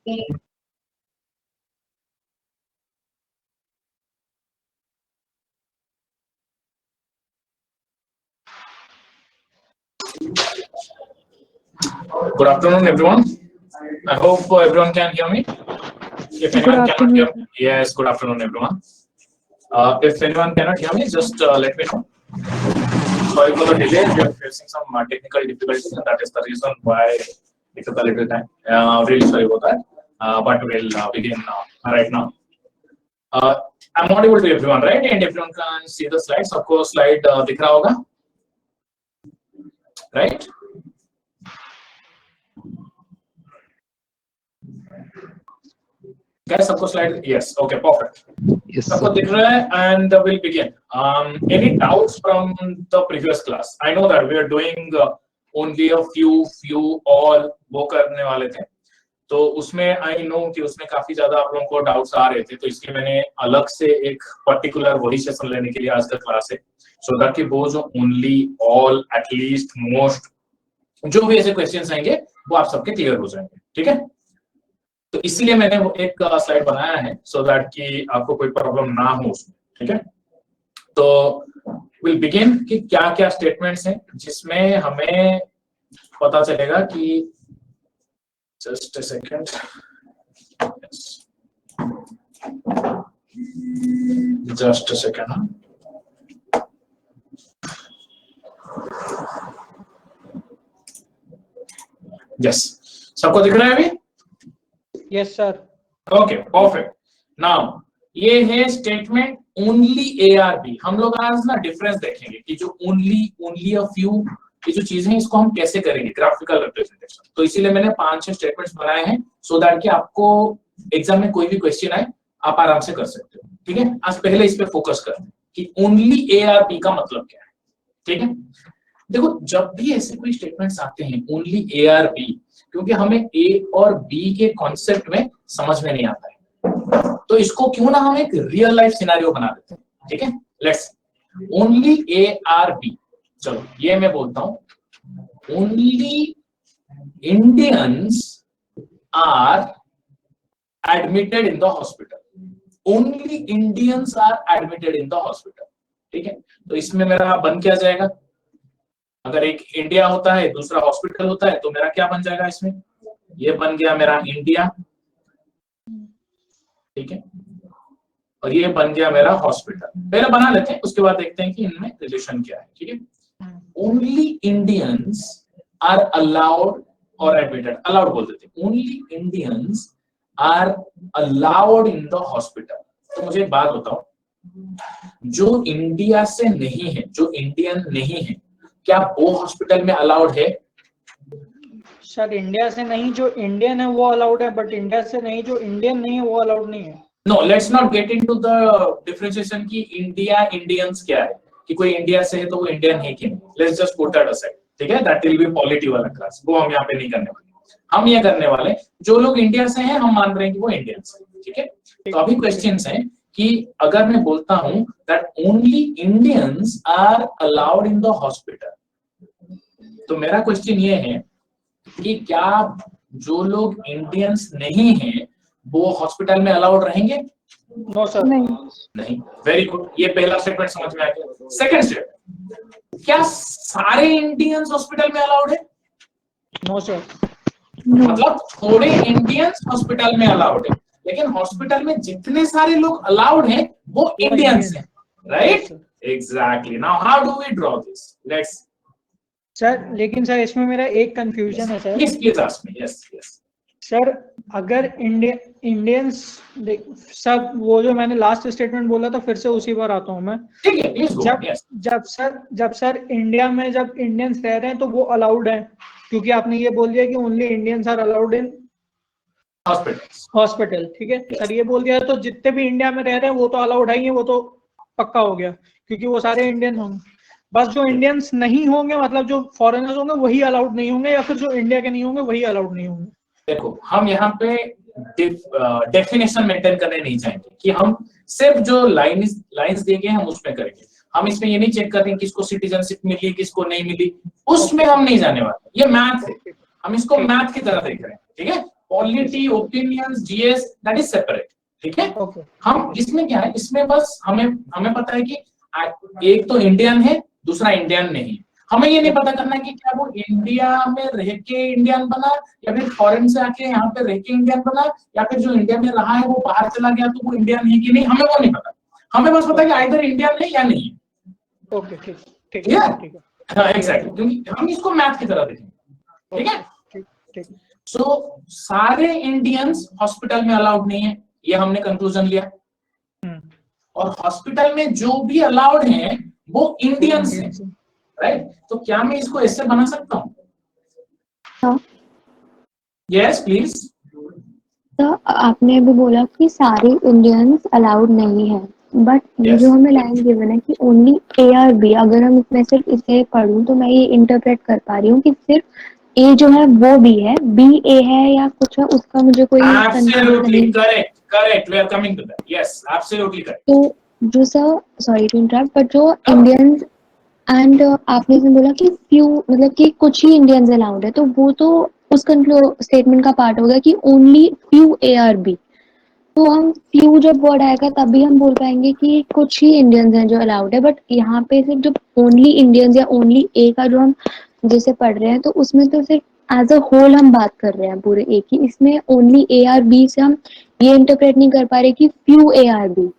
Good afternoon, everyone. I hope everyone can hear me. If anyone cannot hear me, yes, good afternoon, everyone. If anyone cannot hear me, just let me know. Sorry for the delay. We are facing some technical difficulties, and that is the reason why it took a little time. Really sorry about that. But we'll begin right now. I'm audible to everyone, right? And everyone can see the slides. Of course, slide दिख रहा होगा, right? Guys, सबको slide, yes, okay, perfect. Yes, सबको दिख रहा है, and we'll begin. Any doubts from the previous class? I know that we are doing only a few all वो करने वाले थे, तो उसमें I know कि उसमें काफी ज्यादा आप लोगों को doubts आ रहे थे, तो इसलिए मैंने अलग से एक particular वही सेशन लेने के लिए आज का क्लास है, so that कि वो जो only all at least most जो भी ऐसे क्वेश्चंस आएंगे वो आप सबके क्लियर हो जाएंगे, ठीक है? तो इसलिए मैंने वो एक स्लाइड बनाया है सो दैट कि आपको कोई प्रॉब्लम ना हो उसमें, ठीक है? तो विल बिगिन कि क्या क्या स्टेटमेंट्स हैं जिसमें हमें पता चलेगा कि just a second, just a second, yes, सबको दिख रहा है अभी? Yes sir. Okay, perfect. Now ये है statement only A are B. हम लोग आज ना डिफरेंस देखेंगे कि जो ओनली अ फ्यू ये जो चीजें हैं इसको हम कैसे करेंगे ग्राफिकल रिप्रेजेंटेशन। तो इसीलिए मैंने 5-6 स्टेटमेंट्स बनाए हैं सो दैट कि आपको एग्जाम में कोई भी क्वेश्चन आए आप आराम से कर सकते हो, ठीक है? आज पहले इस पे फोकस करते हैं कि ओनली ए आर बी का मतलब क्या है, ठीक है? देखो, जब भी ऐसे कोई स्टेटमेंट्स आते हैं ओनली ए आर बी, क्योंकि हमें ए और बी के कॉन्सेप्ट में समझ में नहीं आता है, तो इसको क्यों ना हम एक रियल लाइफ सिनेरियो बना देते हैं, ठीक है? Let's only A are B. चलो ये मैं बोलता हूं, only Indians are admitted in the hospital. Only Indians are admitted in the hospital, ठीक है? तो इसमें मेरा बन क्या जाएगा? अगर एक इंडिया होता है दूसरा हॉस्पिटल होता है तो मेरा क्या बन जाएगा इसमें? ये बन गया मेरा इंडिया, ठीक है? और ये बन गया मेरा हॉस्पिटल। पहले बना लेते हैं, उसके बाद देखते हैं कि इनमें रिलेशन क्या है, ठीक है? ओनली इंडियंस आर अलाउड और एडमिटेड, अलाउड बोल देते हैं, only Indians are allowed in the hospital. तो मुझे एक बात बताओ, जो इंडिया से नहीं है, जो इंडियन नहीं है, क्या वो हॉस्पिटल में अलाउड है? सर इंडिया से नहीं जो इंडियन है वो अलाउड है, बट इंडिया से नहीं जो इंडियन नहीं है वो अलाउड नहीं है। No, let's not get into the differentiation की इंडिया इंडियंस क्या है, कि कोई इंडिया से है तो वो इंडियन है कि नहीं। Let's just put that aside, ठीक है? दैट विल बी पॉलिटी वाला क्लास, वो हम यहाँ पे नहीं करने वाले। हम ये करने वाले जो लोग इंडिया से हैं हम मान रहे हैं कि वो इंडियंस है, ठीक है? तो अभी क्वेश्चंस हैं कि अगर मैं बोलता हूं that only Indians are allowed in the hospital, तो मेरा क्वेश्चन ये है कि क्या जो लोग इंडियंस नहीं हैं वो हॉस्पिटल में अलाउड रहेंगे? नो सर, नहीं। वेरी गुड, ये पहला स्टेटमेंट समझ में आ गया। सेकंड स्टेटमेंट, क्या सारे इंडियंस हॉस्पिटल में अलाउड है? No sir. मतलब थोड़े इंडियंस हॉस्पिटल में अलाउड है, लेकिन हॉस्पिटल में जितने सारे लोग अलाउड हैं वो इंडियंस हैं, right? Exactly. Now how do we draw this? Let's sir लेकिन सर इसमें मेरा एक कंफ्यूजन है sir. Please ask me. Yes yes sir अगर इंडियंस सब वो जो मैंने लास्ट स्टेटमेंट बोला था, फिर से उसी पर आता हूँ मैं, ठीक है? Please go. जब सर इंडिया में जब इंडियंस रह रहे हैं तो वो अलाउड है, क्योंकि आपने ये बोल दिया कि only Indians are allowed in hospital, ठीक है? सर ये बोल दिया तो जितने भी इंडिया में रह रहे हैं वो तो अलाउड है ही, वो तो पक्का हो गया क्योंकि वो सारे इंडियन होंगे। बस जो इंडियंस नहीं होंगे, मतलब जो फॉरेनर्स होंगे वही अलाउड नहीं होंगे, या फिर जो इंडिया के नहीं होंगे वही अलाउड नहीं होंगे। देखो, हम यहाँ पे डेफिनेशन मेंटेन करने नहीं चाहेंगे कि हम सिर्फ जो लाइंस दिए गए हम उसमें करेंगे। हम इसमें ये नहीं चेक कर रहे हैं किसको सिटीजनशिप मिली किसको नहीं मिली, उसमें हम नहीं जाने वाले। ये मैथ है, हम इसको मैथ की तरह देख रहे हैं, ठीक है? Polity, opinions, GS, that is separate, ठीक है। ओके हम इसमें क्या है, इसमें बस हमें पता है कि एक तो इंडियन है, दूसरा इंडियन नहीं। हमें ये नहीं पता करना है कि क्या वो इंडिया में रह के इंडियन बना, या फिर फॉरेन से आके यहाँ पे रह के इंडियन बना, या फिर जो इंडिया में रहा है वो बाहर चला गया तो वो इंडियन है कि नहीं, हमें वो नहीं पता। हमें बस पता है कि आइदर इंडियन है या नहीं है। ओके ठीक ठीक ठीक है, ठीक है हाँ एग्जैक्टली, क्योंकि हम इसको मैथ की तरह देखेंगे, ठीक है। ठीक ठीक सो सारे इंडियंस हॉस्पिटल में अलाउड नहीं है, ये हमने कंक्लूजन लिया। और हॉस्पिटल में जो भी अलाउड है वो इंडियंस हैं, राइट। तो क्या मैं इसको ऐसे बना सकता हूँ? हाँ। Yes please. तो आपने अभी बोला कि सारे इंडियंस अलाउड नहीं है, बट Yes. जो हमें लाइन गिवन है कि ओनली ARB, अगर हम इसमें सिर्फ इसे पढ़ूं तो मैं ये इंटरप्रेट कर पा रही हूँ कि सिर्फ ए जो है वो बी है, बी ए है या कुछ है, उसका मुझे कोई कंफ्यूजन Absolutely नहीं। correct, we are coming to that. Yes, absolutely correct. तो जो sir, sorry to interrupt, but जो इंडियंस एंड आपने इसमें बोला कि फ्यू, मतलब कि कुछ ही इंडियंस अलाउड है, तो वो तो उस स्टेटमेंट का पार्ट होगा कि ओनली फ्यू ARB। तो हम फ्यू जब वर्ड आएगा तभी हम बोल पाएंगे कि कुछ ही इंडियंस हैं जो अलाउड है, बट यहाँ पे सिर्फ जो ओनली इंडियंस या ओनली ए का जो हम जैसे पढ़ रहे हैं, तो उसमें तो सिर्फ एज अ होल हम बात कर रहे हैं पूरे ए की। इसमें ओनली ARB से हम ये इंटरप्रेट नहीं कर पा रहे कि फ्यू ARB।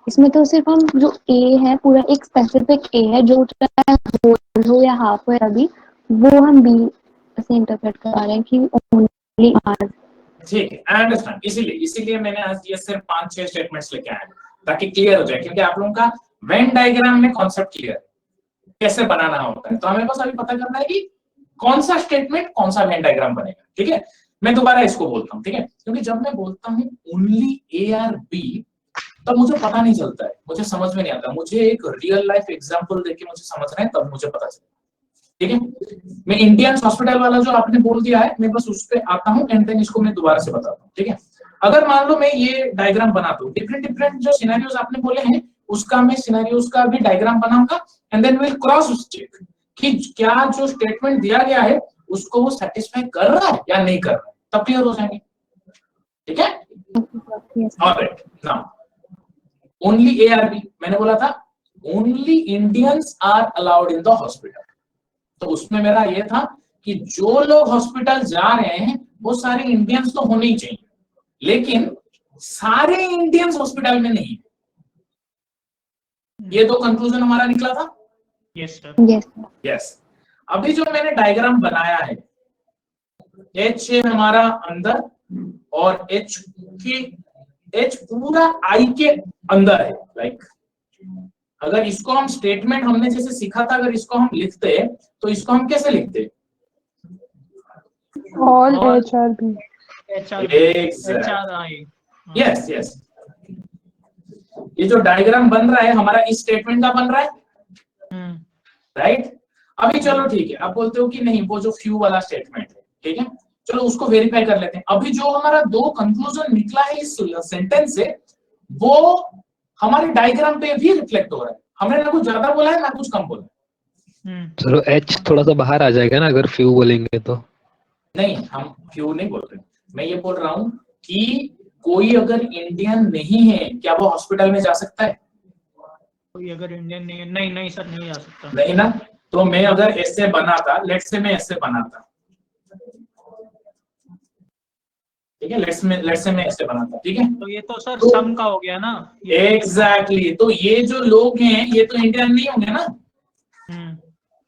इसमें तो सिर्फ हम जो ए है पूरा एक स्पेसिफिक ए है, जो चाहे होल हो या हाफ हो, अभी वो हम बी से इंटरप्रेट कर पा रहे हैं कि ओनली आर। ठीक है, आई अंडरस्टैंड। इसीलिए मैंने आज ये सिर्फ 5-6 स्टेटमेंट्स लेके आया ताकि क्लियर हो जाए, क्योंकि आप लोगों का वेन डायग्राम में कॉन्सेप्ट क्लियर है कैसे बनाना होता है। तो हमें बस अभी पता करना है कि कौन सा स्टेटमेंट कौन सा वेन डायग्राम बनेगा, ठीक है। मैं दोबारा इसको बोलता हूँ, ठीक है, क्योंकि जब मैं बोलता हूँ ओनली ARB तब मुझे पता नहीं चलता है, मुझे समझ में नहीं आता। मुझे एक रियल लाइफ एग्जांपल देके मुझे समझना है, तब मुझे पता चलता है, ठीक है। मैं इंडियन हॉस्पिटल वाला जो आपने बोल दिया है, मैं बस उस पे आता हूँ एंड देन इसको मैं दोबारा से बताता हूँ, ठीक है। अगर मान लो मैं ये डायग्राम बनाता हूँ, डिफरेंट जो सिनेरियोस आपने बोले हैं उसका मैं सिनेरियोस का भी डायग्राम बनाऊंगा and then will cross check कि क्या जो स्टेटमेंट दिया गया है उसको वो सेटिस्फाई कर रहा है या नहीं कर रहा है, तब क्लियर हो जाएंगे, ठीक है। ऑलराइट, नाउ ओनली ARB मैंने बोला था, only Indians are allowed in the hospital. तो उसमें मेरा ये था कि जो लोग हॉस्पिटल जा रहे हैं वो सारे इंडियंस तो होने ही चाहिए, लेकिन सारे इंडियंस हॉस्पिटल में नहीं। ये तो कंक्लूजन हमारा निकला था। Yes sir. यस। अभी जो मैंने डायग्राम बनाया है, H है हमारा अंदर और H पूरा I के अंदर है। लाइक अगर इसको हम स्टेटमेंट हमने जैसे सीखा था, अगर इसको हम लिखते तो इसको हम कैसे लिखते? All HRB. Yes yes. ये जो डायग्राम बन रहा है हमारा इस स्टेटमेंट का बन रहा है, राइट। अभी चलो ठीक है, आप बोलते हो कि नहीं वो जो फ्यू वाला स्टेटमेंट है, ठीक है, चलो उसको वेरीफाई कर लेते हैं। अभी जो हमारा दो कंक्लूजन निकला है इस सेंटेंस से, वो हमारे डायग्राम पे भी रिफ्लेक्ट हो रहा है। हमने ना कुछ ज्यादा बोला है ना कुछ कम बोला है। चलो H थोड़ा सा बाहर आ जाएगा ना अगर फ्यू बोलेंगे तो। नहीं, हम फ्यू नहीं बोल रहे, मैं ये बोल रहा हूँ कि कोई अगर इंडियन नहीं है क्या वो हॉस्पिटल में जा सकता है? कोई अगर इंडियन नहीं है, नहीं सर नहीं जा सकता। नहीं ना। तो मैं अगर ऐसे बनाता, लेट्स से मैं ऐसे बनाता, ठीक है, लेट्स से मैं ऐसे बनाता, ठीक है। तो ये तो सर सम का हो गया ना। एग्जैक्टली। तो ये जो लोग हैं ये तो इंडियन नहीं होंगे ना,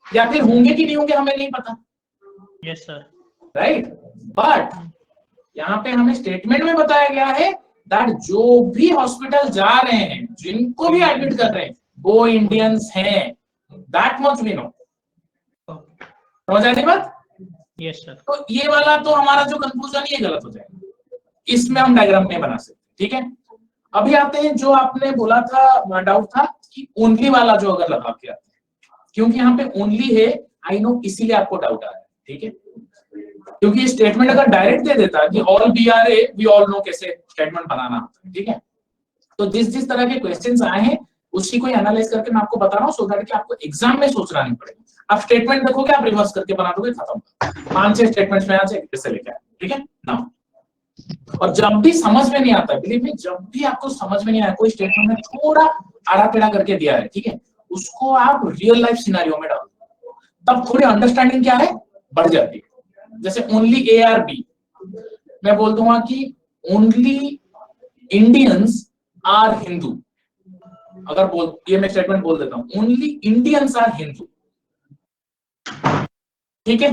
या फिर होंगे कि नहीं होंगे हमें नहीं पता। Yes sir. राइट, बट यहाँ पे हमें स्टेटमेंट में बताया गया है दैट जो भी हॉस्पिटल जा रहे हैं, जिनको भी एडमिट कर रहे हैं, वो इंडियंस हैं। That much we know. समझ आई बात? Yes sir. तो ये वाला तो हमारा जो कंक्लूजन ये गलत हो जाएगा, इसमें हम डायग्राम नहीं बना सकते, ठीक है। अभी आते हैं जो आपने बोला था, डाउट था कि ओनली वाला जो अगर लगा के आते हैं, क्योंकि यहाँ पे ओनली है, आई नो, इसीलिए आपको डाउट आ रहा है, ठीक है। क्योंकि स्टेटमेंट अगर डायरेक्ट दे देता कि all B are A, we all know कैसे स्टेटमेंट बनाना होता है, ठीक है। तो जिस तरह के क्वेश्चंस आए हैं उसी को एनालाइज करके मैं आपको बता रहा हूँ, सो दैट कि आपको एग्जाम में सोचना नहीं पड़ेगा। आप स्टेटमेंट देखोगे, आप रिवर्स करके बना दोगे, खत्म। 5-6 स्टेटमेंट्स में आ जाए कैसे लेके आए, ठीक है। नाउ और जब भी समझ में नहीं आता, बिलीव मी, जब भी आपको समझ में नहीं आया, कोई स्टेटमेंट में थोड़ा आड़ा टेढ़ा करके दिया है, ठीक है, उसको आप रियल लाइफ सिनेरियो में डालो, तब थोड़ी अंडरस्टैंडिंग क्या है बढ़ जाती है। जैसे ओनली ए आर बी, मैं बोल दूंगा कि ओनली इंडियंस आर हिंदू, अगर ये मैं स्टेटमेंट बोल देता हूं, ओनली इंडियंस आर हिंदू, ठीक है,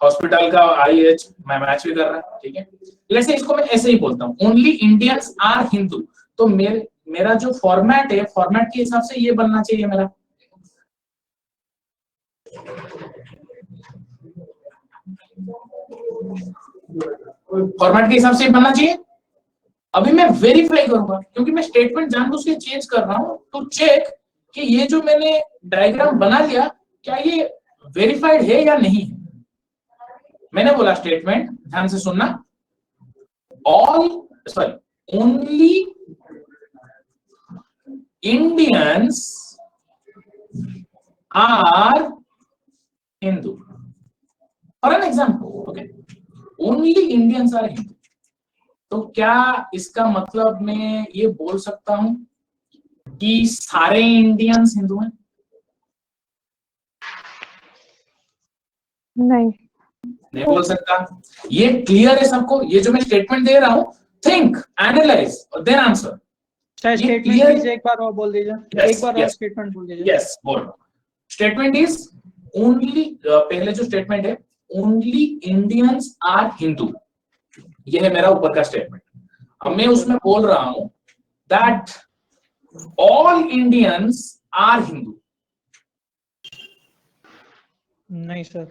हॉस्पिटल का IH मैं मैच भी कर रहा है, ठीक है, जैसे इसको मैं ऐसे ही बोलता हूं, ओनली इंडियंस आर हिंदू, तो मेरा जो फॉर्मेट है, फॉर्मेट के हिसाब से ये बनना चाहिए मेरा। फॉर्मेट के हिसाब से बनना चाहिए। अभी मैं वेरीफाई करूंगा, क्योंकि मैं स्टेटमेंट जानबूझ के चेंज कर रहा हूं टू चेक कि ये जो मैंने डायग्राम बना लिया क्या ये वेरीफाइड है या नहीं है। मैंने बोला स्टेटमेंट, ध्यान से सुनना, only Indians are Hindu, for an example, okay, only Indians are Hindu. तो क्या इसका मतलब मैं ये बोल सकता हूं कि सारे इंडियंस हिंदू हैं? नहीं नहीं बोल सकता। ये क्लियर है सबको? ये जो मैं स्टेटमेंट दे रहा हूं, थिंक, एनालाइज और then answer. Sir statement please एक बार और बोल दीजिए, एक बार और स्टेटमेंट बोल दीजिए। यस, बोल। स्टेटमेंट इज ओनली, पहले जो स्टेटमेंट है, ओनली इंडियंस आर हिंदू, ये है मेरा ऊपर का स्टेटमेंट। अब मैं उसमें बोल रहा हूं that all Indians are Hindu. नहीं सर,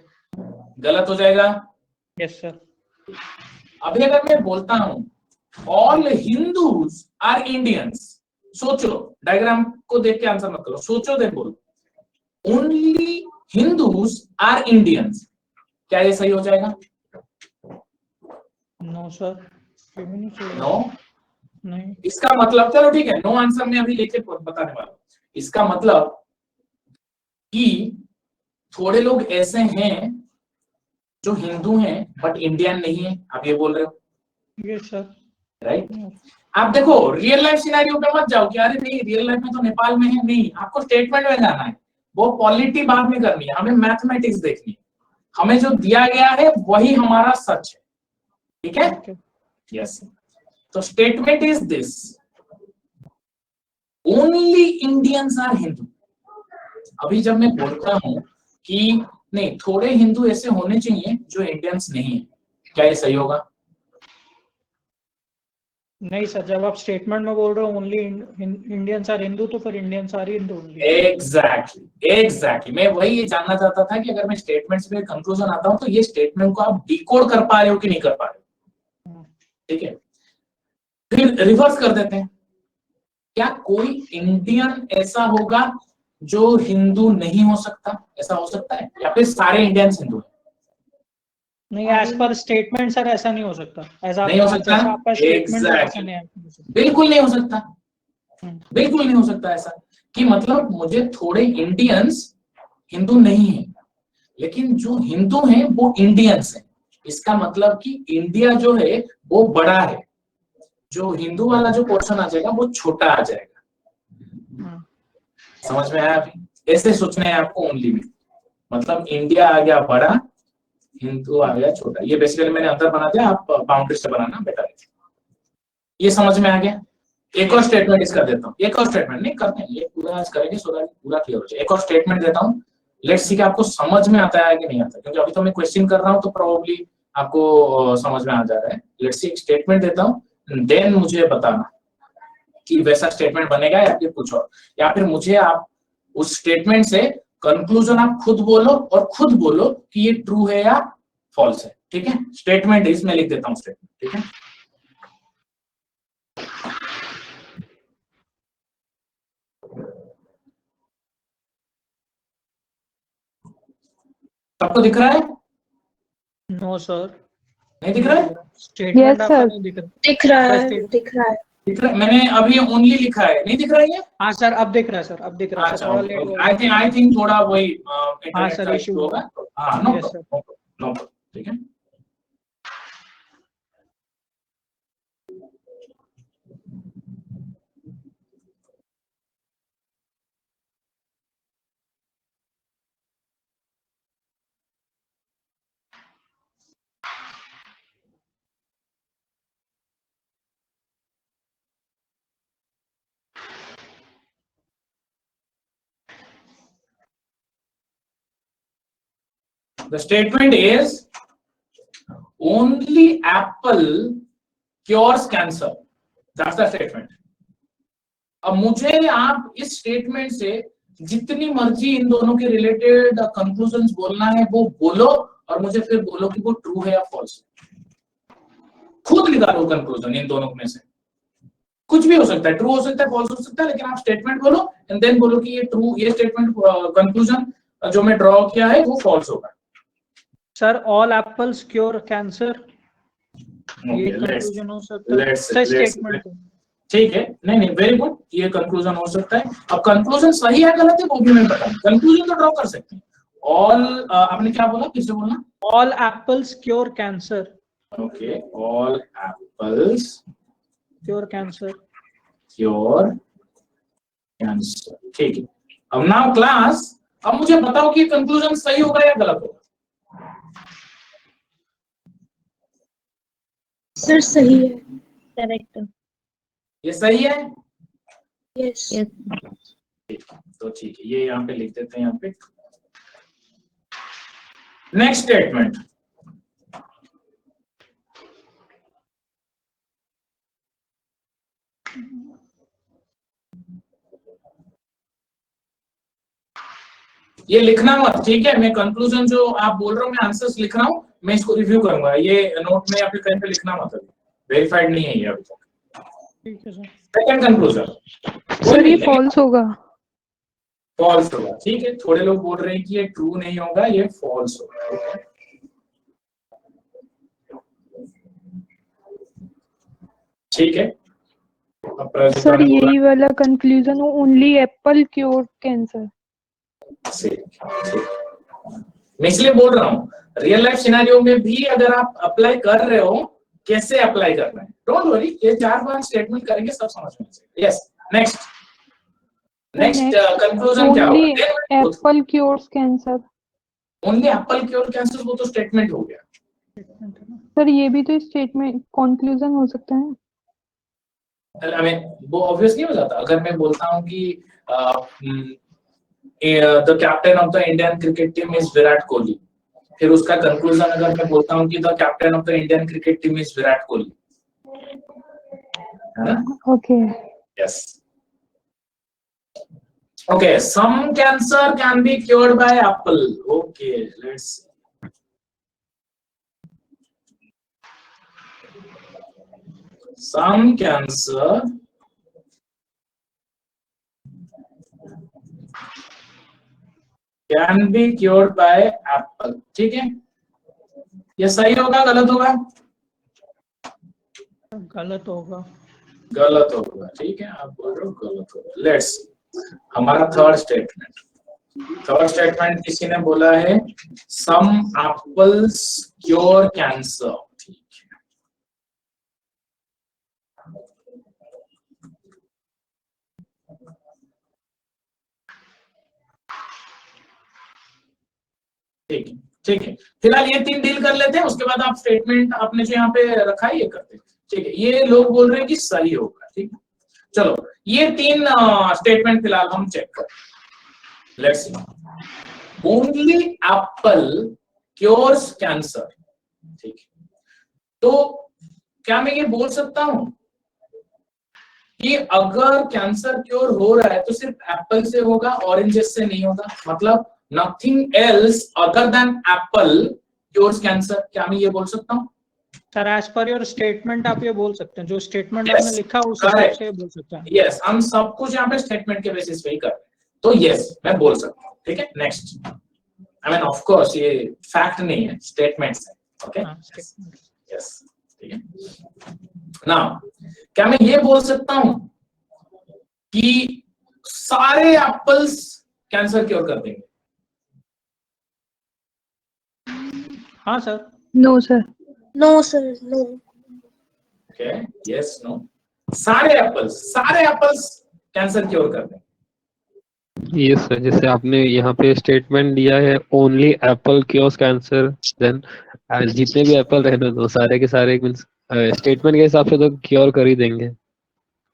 गलत हो जाएगा। Yes sir. अभी अगर मैं बोलता हूं ऑल हिंदूज आर इंडियंस, सोचो, डायग्राम को देख के आंसर मत करो, सोचो, देख बोलो, ओनली हिंदूज आर इंडियंस, क्या ये सही हो जाएगा? नो सर, नो, नहीं। इसका मतलब, चलो ठीक है, नो आंसर में अभी लेके बताने वाला हूं। इसका मतलब कि थोड़े लोग ऐसे हैं जो हिंदू हैं बट इंडियन नहीं है, आप ये बोल रहे हो? Yes sir. राइट। आप देखो, रियल लाइफ सिनेरियो पे मत जाओ कि अरे नहीं रियल लाइफ में तो नेपाल में है, नहीं, आपको स्टेटमेंट में जाना है। वो पॉलिटी बाद में करनी है, हमें मैथमेटिक्स देखनी है, हमें जो दिया गया है वही हमारा सच है, ठीक है? यस। तो statement is this, only Indians are Hindu. अभी जब मैं बोलता हूं कि नहीं, थोड़े हिंदू ऐसे होने चाहिए जो इंडियंस नहीं है, क्या ये सही होगा? नहीं सर, जब आप स्टेटमेंट में बोल रहे हो ओनली इंडियंस आर हिंदू, तो फिर Indians are Hindu only. Exactly मैं वही ये जानना चाहता था कि अगर मैं स्टेटमेंट्स में कंक्लूजन आता हूं तो ये स्टेटमेंट को आप डिकोड कर पा रहे हो कि नहीं कर पा रहे हो, ठीक है? फिर रिवर्स कर देते हैं, क्या कोई इंडियन ऐसा होगा जो हिंदू नहीं हो सकता? ऐसा हो सकता है, या फिर सारे इंडियंस हिंदू हैं? नहीं, एज पर स्टेटमेंट सर ऐसा नहीं हो सकता। नहीं हो सकता, आपका स्टेटमेंट ऐसा नहीं है। बिल्कुल नहीं हो सकता, बिल्कुल नहीं हो सकता ऐसा कि मतलब मुझे थोड़े इंडियंस हिंदू नहीं है, लेकिन जो हिंदू हैं वो इंडियंस हैं। इसका मतलब कि इंडिया जो है वो बड़ा है, जो हिंदू वाला जो पोर्शन आ जाएगा वो छोटा आ जाएगा। समझ में आया? ऐसे सोचना है आपको ओनली में, मतलब इंडिया आ गया बड़ा, हिंदू आ गया छोटा। ये बेसिकली मैंने अंतर बना दिया, आप बाउंड्री से बनाना बेटर है। ये समझ में आ गया? एक और स्टेटमेंट इसका देता हूँ, एक और स्टेटमेंट नहीं करते हैं, ये पूरा आज करेंगे सो दैट पूरा क्लियर हो जाए। एक और स्टेटमेंट देता हूँ, लेट्स सी कि आपको समझ में आता है कि नहीं आता, क्योंकि अभी तो मैं क्वेश्चन कर रहा हूँ तो प्रोबेबली आपको समझ में आ जा रहा है। लेट्स सी, एक स्टेटमेंट देता हूँ, देन मुझे बताना कि वैसा स्टेटमेंट बनेगा या फिर कुछ और, या फिर मुझे आप उस स्टेटमेंट से कंक्लूजन आप खुद बोलो और खुद बोलो कि ये ट्रू है या फॉल्स है, ठीक है? स्टेटमेंट इसमें लिख देता हूँ स्टेटमेंट, ठीक है? सबको दिख रहा है? नो सर, नहीं दिख रहा है? स्टेटमेंट Yes, आपका sir. नहीं दिख रहा। दिख रहा है, State- दिख रहा है। दिख रहा है? मैंने अभी ओनली लिखा है, नहीं दिख रहा है ये? हाँ सर, अब दिख रहा है सर, अब दिख रहा है। अच्छा, थोड़ा लेट हुआ। आई थिंक थोड़ा वही हाँ इंटरनेट सर, का इशू इशू होगा। हाँ, नो Yes, sir. प्रॉब्लम, ठीक है? The statement is only apple cures cancer. That's the statement. अब मुझे आप इस स्टेटमेंट से जितनी मर्जी इन दोनों के रिलेटेड कंक्लूजन्स बोलना है वो बोलो, और मुझे फिर बोलो कि वो ट्रू है या फॉल्स है। खुद निकालो कंक्लूजन इन दोनों में से, कुछ भी हो सकता है, ट्रू हो सकता है, फॉल्स हो सकता है, लेकिन आप स्टेटमेंट बोलो एंड देन बोलो कि ये ट्रू, ये स्टेटमेंट कंक्लूजन जो मैं ड्रॉ किया है वो फॉल्स होगा। Sir all apples cure cancer, ये कंक्लूजन हो सकता है स्टेटमेंट। ठीक है, नहीं नहीं, वेरी गुड, ये कंक्लूजन हो सकता है। अब कंक्लूजन सही है गलत है वो भी मैं बताऊं, कंक्लूजन तो ड्रॉ कर सकते हैं। ऑल आपने क्या बोला, फिर से बोलना। All apples cure cancer. Okay, all apples cure cancer, cure cancer, ठीक है। अब नाउ क्लास, अब मुझे बताओ कि कंक्लूजन सही होगा या गलत होगा। सर सही है, करेक्ट। ये सही है, यस। तो ठीक है, ये यहाँ पे लिख देते हैं यहाँ पे। नेक्स्ट स्टेटमेंट, ये लिखना मत, ठीक है। मैं कंक्लूजन जो आप बोल रहे हो, मैं आंसर्स लिख रहा हूं, मैं इसको रिव्यू करूंगा, ये नोट में या फिर कहीं पे लिखना मत, अभी वेरीफाइड नहीं है ये अभी तक। ठीक है सर। सेकंड कंक्लूजन सर ये फॉल्स होगा। फॉल्स होगा, ठीक है। थोड़े लोग बोल रहे हैं कि ये ट्रू नहीं होगा, ये फॉल्स होगा, ठीक है। ठीक है, सर यही वाला कंक्लूजन हो, ओनली एप्पल क्योर कैंसर। मैं इसलिए बोल रहा हूँ, रियल लाइफ सिनेरियो में भी अगर आप अप्लाई कर रहे हो, कैसे अप्लाई करना है, डोंट वरी, ये 4-5 स्टेटमेंट करेंगे, सब समझ में आएगा। यस, नेक्स्ट कंक्लूजन क्या ओनली होगा? Apple cures cancer. Only apple cure cancer, वो तो स्टेटमेंट हो गया। सर ये भी तो स्टेटमेंट कंक्लूजन हो सकता है। वो ऑब्वियस नहीं हो जाता अगर मैं बोलता हूँ कि the captain of the Indian cricket team is Virat Kohli, फिर उसका कंक्लूजन अगर मैं बोलता हूँ कि the captain of the Indian cricket team is Virat Kohli, है ना? Okay, yes, okay. Some cancer can be cured by apple. Okay, let's some cancer can be cured by apple, ठीक है। ये सही होगा गलत होगा? गलत होगा। गलत होगा, ठीक है, आप बोल रहे हो गलत होगा। लेट्स, हमारा थर्ड स्टेटमेंट किसी ने बोला है some apples cure cancer, ठीक है। ठीक है, ठीक है, फिलहाल ये 3 डील कर लेते हैं, उसके बाद आप स्टेटमेंट आपने जो यहाँ पे रखा है ये करते हैं, ठीक है। ये लोग बोल रहे हैं कि सही होगा, ठीक है। चलो, ये 3 स्टेटमेंट फिलहाल हम चेक करें। Let's see, only apple cures cancer, ठीक है। तो क्या मैं ये बोल सकता हूं कि अगर कैंसर क्योर हो रहा है तो सिर्फ एप्पल से होगा, ऑरेंजेस से नहीं होगा, मतलब nothing else other than apple cures cancer, क्या मैं ये बोल सकता हूँ? Sir as per your statement आप ये बोल सकते हैं, जो स्टेटमेंट Yes, आपने लिखा उस हिसाब से बोल सकते हैं। यस, हम सब कुछ यहाँ पे स्टेटमेंट के बेसिस पे ही कर रहे हैं, तो यस मैं बोल सकता हूँ, ठीक है। Next, I mean of course ये फैक्ट नहीं है, स्टेटमेंट्स है, ओके। यस, ठीक है। नाउ क्या मैं ये बोल सकता हूँ कि सारे एप्पल्स कैंसर क्योर कर देंगे? हाँ sir. No sir. No sir, no. Okay, yes, no, सारे एप्पल्स कैंसर क्योर कर देंगे। ये सर, जैसे आपने यहाँ पे स्टेटमेंट दिया है only apple cures cancer, then जितने भी एप्पल रहने दो सारे के सारे मींस स्टेटमेंट के हिसाब से तो क्योर कर ही देंगे।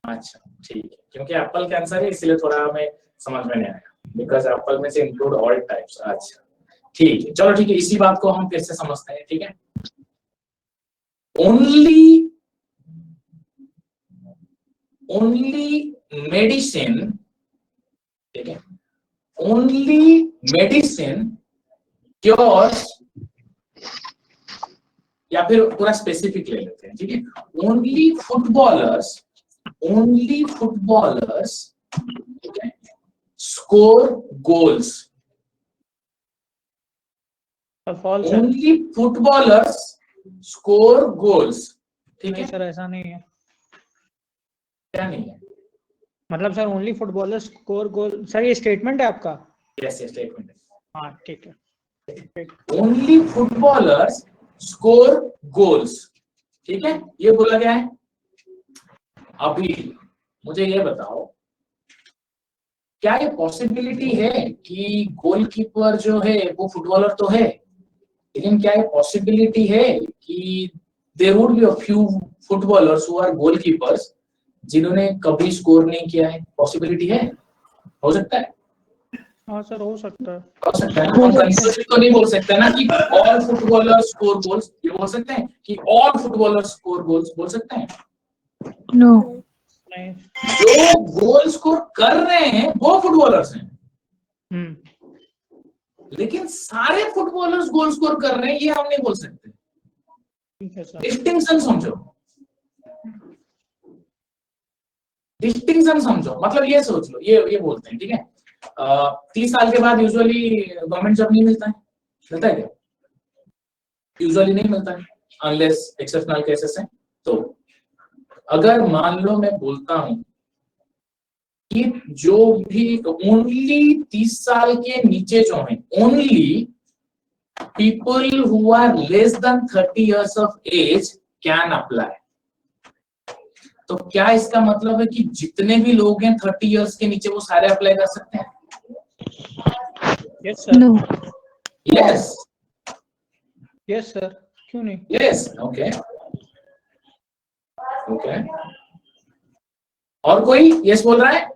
अच्छा, ठीक है, क्योंकि एप्पल कैंसर है इसलिए थोड़ा हमें समझ में नहीं आया, बिकॉज एप्पल में से इंक्लूड ऑल टाइप्स। अच्छा, ठीक है, चलो ठीक है, इसी बात को हम फिर से समझते हैं, ठीक है। ओनली मेडिसिन, ठीक है, ओनली मेडिसिन क्योर्स, या फिर पूरा स्पेसिफिक ले लेते हैं, ठीक है। ओनली फुटबॉलर्स, ठीक है, स्कोर गोल्स। फॉल्स है। ओनली फुटबॉलर्स स्कोर गोल्स, ठीक है। नहीं सर, ऐसा नहीं है। क्या नहीं है? मतलब सर ओनली फुटबॉलर स्कोर गोल, सर ये स्टेटमेंट है आपका? यस, यस, स्टेटमेंट है। हाँ ठीक है। ओनली फुटबॉलर्स स्कोर गोल्स, ठीक है, ये बोला गया है। अभी मुझे ये बताओ, क्या ये पॉसिबिलिटी है कि गोलकीपर जो है वो फुटबॉलर तो है, लेकिन क्या ये पॉसिबिलिटी है कि there would be a few footballers who are goalkeepers जिन्होंने कभी स्कोर नहीं किया है? पॉसिबिलिटी है, हो सकता है। हाँ सर, हो सकता है। हो सकता है, हम कंक्लूसिव तो नहीं बोल सकते ना कि ऑल फुटबॉलर्स स्कोर गोल्स, ये बोल सकते हैं कि ऑल फुटबॉलर्स स्कोर गोल्स, बोल सकते हैं। No. नहीं। जो गोल स्कोर कर रहे हैं वो फुटबॉलर्स हैं, लेकिन सारे फुटबॉलर्स गोल स्कोर कर रहे हैं ये हम नहीं बोल सकते। ठीक है सर। डिस्टिंक्शन समझो, डिस्टिंक्शन समझो, मतलब ये सोच लो, ये बोलते हैं, ठीक है, 30 साल के बाद यूजुअली गवर्नमेंट जॉब नहीं मिलता है, मिलता है क्या? यूजुअली नहीं मिलता है, अनलेस एक्सेप्शनल केसेस हैं। तो अगर मान लो मैं बोलता हूं कि जो भी ओनली 30 साल के नीचे जो है, only people who are less than 30 years of age can apply. तो क्या इसका मतलब है कि जितने भी लोग हैं 30 इयर्स के नीचे वो सारे अप्लाई कर सकते हैं? Yes sir. No. Yes, yes sir, क्यों नहीं? Yes, okay, okay. और कोई यस बोल रहा है?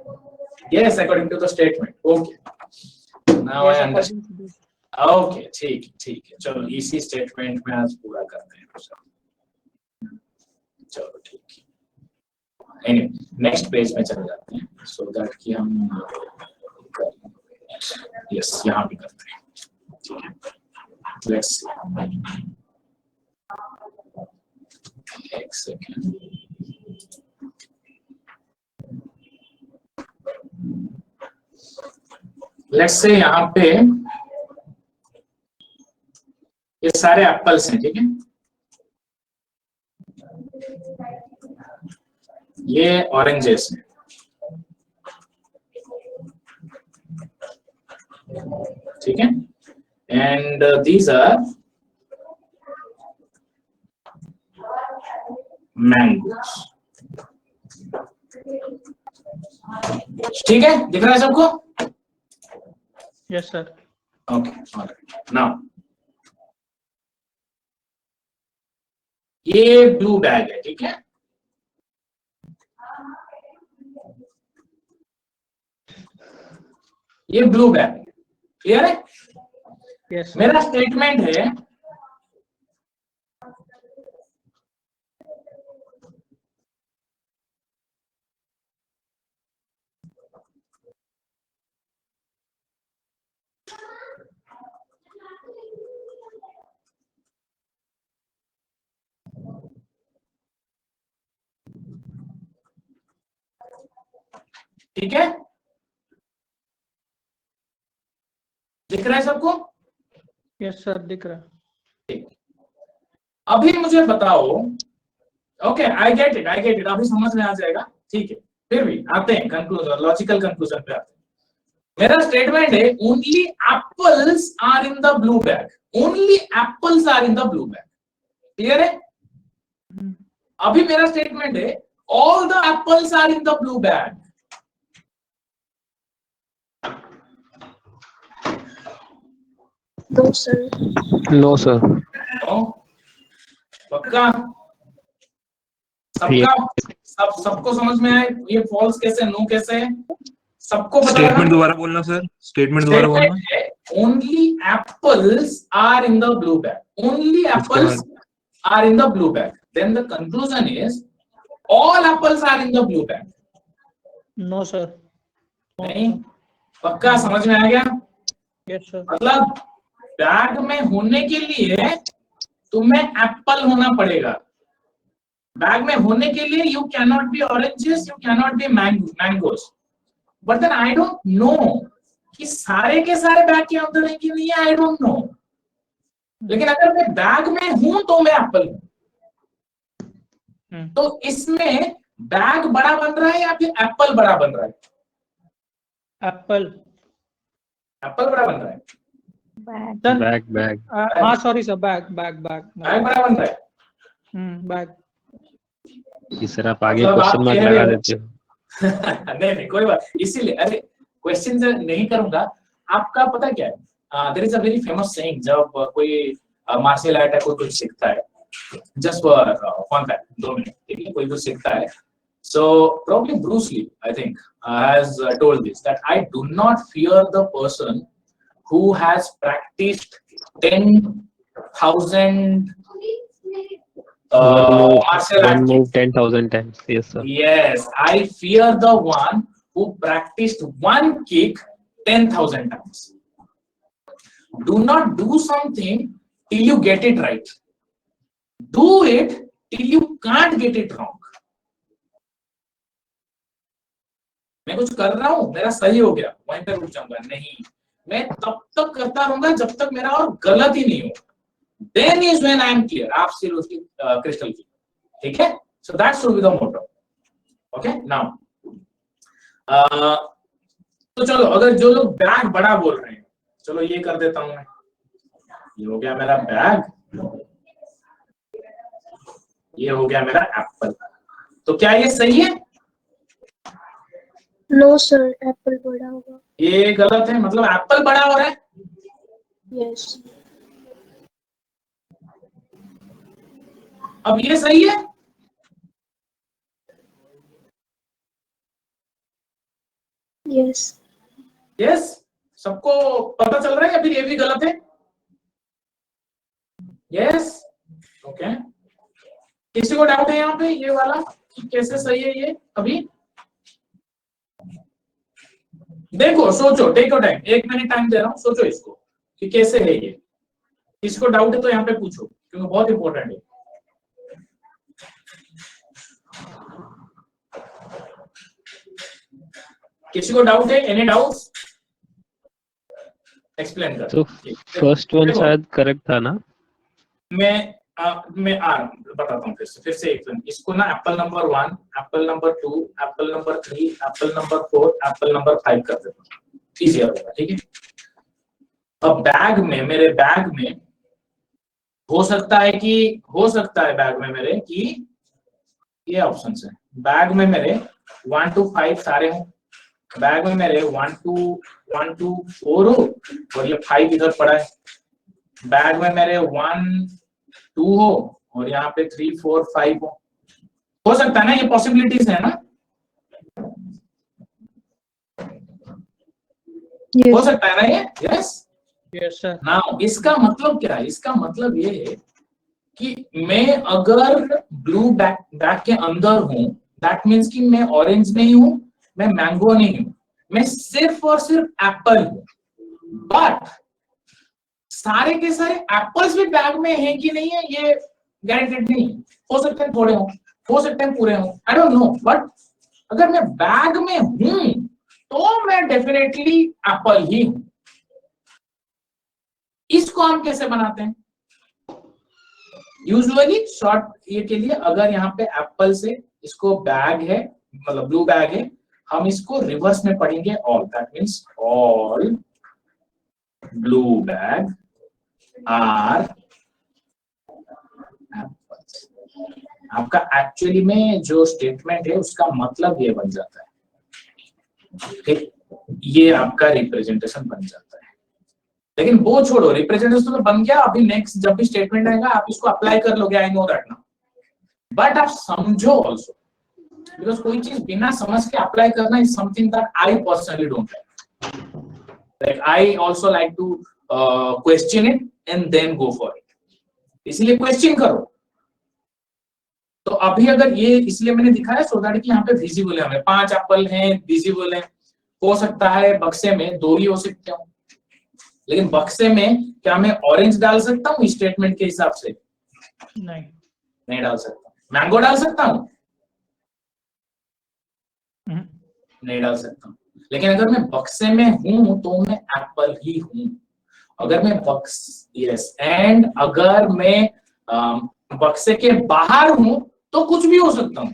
Yes, according to the statement, okay, now I understand. Okay, ठीक है, चलो इसी स्टेटमेंट में आज पूरा करते हैं। चलो ठीक है, नेक्स्ट पेज में चले जाते हैं, सो दैट कि हम यस यहाँ भी करते हैं, ठीक है। लेट्स एक सेकेंड, लेट्स से यहाँ पे ये सारे एप्पल्स हैं, ठीक है, ये ऑरेंजेस हैं, ठीक है, एंड दीज आर मैंगोस, ठीक है, दिख रहा है सबको? Yes sir. Okay, alright, now ये ब्लू बैग है, ठीक है, ये ब्लू बैग, क्लियर है? Yes sir. मेरा स्टेटमेंट है ठीक है, दिख रहा है सबको? यस सर, दिख रहा है। अभी मुझे बताओ, ओके, आई गेट इट, अभी समझ में आ जाएगा, ठीक है। फिर भी आते हैं कंक्लूजन, लॉजिकल कंक्लूजन पे आते हैं। मेरा स्टेटमेंट है only apples are in the blue bag, only apples are in the blue bag, clear है? अभी मेरा स्टेटमेंट है all the apples are in the blue bag. No sir. No, sir. पक्का? सबको समझ में आए ये फॉल्स कैसे, नो कैसे है? सबको पता लगा? स्टेटमेंट दोबारा बोलना सर, स्टेटमेंट दोबारा बोलना। only apples are in the blue bag. Only apples are in the blue bag. Then the conclusion is all apples are in the blue bag. No sir. नहीं, पक्का समझ में आ गया? Yes sir. मतलब bag में होने के लिए तुम्हें एप्पल होना पड़ेगा. बैग में होने के लिए you can not be oranges, you can not be mangoes. But then I don't know कि सारे के सारे बैग के अंदर है कि नहीं है, आई डोंट नो. लेकिन अगर मैं बैग में हूं तो मैं एप्पल हूं. तो इसमें बैग बड़ा बन रहा है या फिर एप्पल बड़ा बन रहा है? एप्पल. एप्पल बड़ा बन रहा है. बैग. हाँ सॉरी सर. बैग बैग बड़ा बन रहा है. बैग. इस तरह आप आगे क्वेश्चन मार्क लगा देते हो. नहीं कोई बात. इसीलिए अरे क्वेश्चन नहीं करूंगा. आपका पता क्या है, there is a very famous saying. जब कोई मार्शल आर्ट है, कोई कुछ सीखता है, just for fun fact, 2 minute, ठीक है, कोई कुछ सीखता है. So probably Bruce Lee, I think, has told this, that I do not fear the person who has practiced 10,000 martial One arts. move 10,000 times. Yes, sir. Yes, I fear the one who practiced one kick 10,000 times. Do not do something till you get it right. Do it till you can't get it wrong. मैं कुछ कर रहा हूं, मेरा सही हो गया, वहीं पे रुक जाऊंगा नहीं. मैं तब तक करता रहूंगा जब तक मेरा और गलत ही नहीं हो. Then is when I am clear, absolutely crystal clear. ठीक है? So that should be the motto. Okay? Now, तो चलो, अगर जो लोग बैग बड़ा बोल रहे हैं, चलो ये कर देता हूं मैं. ये हो गया मेरा बैग, ये हो गया मेरा एप्पल. तो क्या ये सही है? नो सर, एप्पल बड़ा होगा. ये गलत है. मतलब एप्पल बड़ा हो रहा है. यस. अब ये सही है? यस. यस. सबको पता चल रहा है या फिर ये भी गलत है? यस. ओके. किसी को डाउट है यहाँ पे ये वाला कि कैसे सही है ये? अभी देखो, सोचो, take your time. 1 minute time दे रहा हूँ, सोचो इसको कि कैसे है ये. किसी को डाउट है तो यहाँ पे पूछो, क्योंकि बहुत इंपॉर्टेंट है. किसी को डाउट है? Any doubts? एक्सप्लेन कर. तो फर्स्ट वन शायद करेक्ट था ना? मैं बताता हूँ फिर से एक मिनट. इसको ना Apple number 1, Apple number 2, Apple number 3, Apple number 4, Apple number 5 कर देता हूँ. इजियर होगा. ठीक है? अब बैग में, मेरे बैग में हो सकता है बैग में मेरे कि ये ऑप्शन है. बैग में मेरे 1 to 5 सारे हों. बैग में मेरे 1 to 4 हो और ये 5 इधर पड़ा है. बैग में मेरे 1, 2 हो और यहाँ पे 3, 4, 5 हो सकता है ना? ये पॉसिबिलिटीज है ना? हो सकता है ना ये? यस. Yes sir. नाउ इसका मतलब क्या है? इसका मतलब ये है कि मैं अगर ब्लू बैग के अंदर हूं, दैट मीन्स कि मैं ऑरेंज नहीं हूं, मैं मैंगो नहीं हूं, मैं सिर्फ और सिर्फ एप्पल हूं. बट सारे के सारे एप्पल्स भी बैग में हैं कि नहीं है ये गारंटेड नहीं. हो सकते हैं थोड़े हो सकते हैं पूरे हो, आई डोंट नो. बट अगर मैं बैग में हूं तो मैं डेफिनेटली एप्पल ही हूं. इसको हम कैसे बनाते हैं? यूजुअली शॉर्ट ये के लिए, अगर यहाँ पे एप्पल से इसको बैग है, मतलब ब्लू बैग है, हम इसको रिवर्स में पढ़ेंगे all. That means all blue bag are apples. आपका एक्चुअली में जो स्टेटमेंट है उसका मतलब ये बन जाता है. ठीक, ये आपका रिप्रेजेंटेशन बन जाता है. लेकिन वो छोड़ो, रिप्रेजेंटेशन तो बन गया. अभी नेक्स्ट जब भी स्टेटमेंट आएगा आप इसको अप्लाई कर लोगे, आई नो दैट ना. बट आप समझो ऑल्सो, बिकॉज कोई चीज बिना समझ के अप्लाई करना is something that I personally don't like. Like I also like to question it and then go for it. इसलिए क्वेश्चन करो. तो अभी अगर ये इसलिए मैंने दिखाया सो दैट कि यहाँ पे विजिबल है, हमें 5 एप्पल हैं, विजिबल है. हो सकता है बक्से में 2 ही हो सकते हो, लेकिन बक्से में क्या मैं ऑरेंज डाल सकता हूँ स्टेटमेंट के हिसाब से? नहीं डाल सकता. मैंगो डाल सकता हूँ? नहीं डाल सकता. लेकिन अगर मैं बक्से में हूं तो मैं एप्पल ही हूं. अगर मैं एंड अगर मैं बक्से के बाहर हूं तो कुछ भी हो सकता हूं.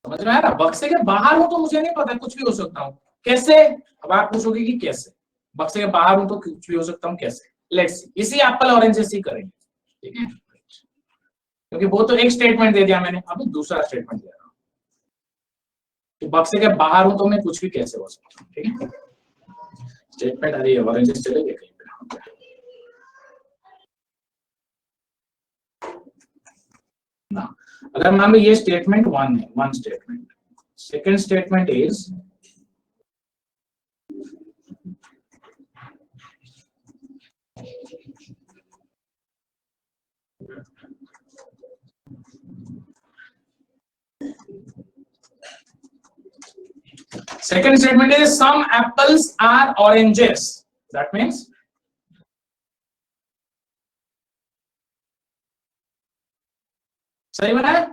समझ में आ रहा? बक्से के बाहर हूं तो मुझे नहीं पता, कुछ भी हो सकता हूं. कैसे? अब आप पूछोगे कि कैसे? बक्से के बाहर हूं तो कुछ भी हो सकता हूं, कैसे? Let's see. इसी एप्पल ऑरेंज से करेंगे, ठीक है? क्योंकि वो तो एक स्टेटमेंट दे दिया मैंने, अभी दूसरा स्टेटमेंट दे रहा हूं. तो बक्से के बाहर हूं तो मैं कुछ भी कैसे हो सकता हूं, ठीक है? स्टेटमेंट अरे ऑरेंजेस चले गए कहीं पे. ना, अगर मान लो ये स्टेटमेंट 1 है, 1 statement. Second statement is second statement is some apples are oranges. That means सही बना है?